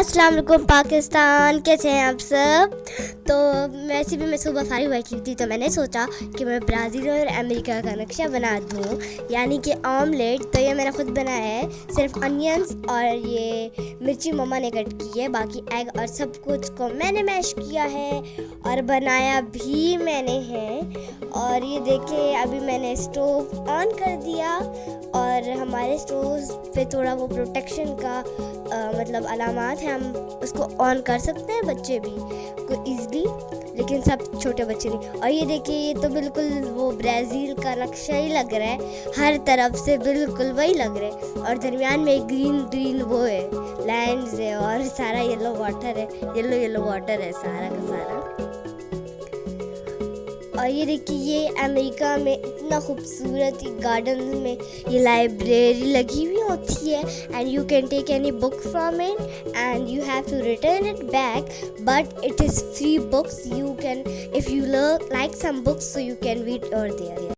अस्सलाम वालेकुम पाकिस्तान, कैसे हैं आप सब। तो वैसे भी मैं सुबह फारिग बैठी थी तो मैंने सोचा कि मैं ब्राज़ील और अमेरिका का नक्शा बना दूँ, यानी कि ऑमलेट। तो ये मैंने ख़ुद बनाया है, सिर्फ अनियंस और ये मिर्ची मम्मा ने कट की है, बाकी एग और सब कुछ को मैंने मैश किया है और बनाया भी मैंने है। और ये देखें, अभी मैंने स्टोव ऑन कर दिया और हमारे स्टोव पे थोड़ा वो प्रोटेक्शन का मतलब अलामात है, हम उसको ऑन कर सकते हैं बच्चे भी को ईज़िली, लेकिन सब छोटे बच्चे नहीं। और ये देखिए, ये तो बिल्कुल वो ब्राज़ील का नक्शा ही लग रहा है, हर तरफ से बिल्कुल वही लग रहा है। और दरमियान में ग्रीन ग्रीन वो है, लैंड्स है और सारा येलो वाटर है, येलो वाटर है सारा का सारा। और ये देखिए, ये अमेरिका में इतना खूबसूरत गार्डन में ये लाइब्रेरी लगी हुई होती है, and you can take any book from it and you have to return it back, but it is free books. You can, if you like some books, so you can read over there.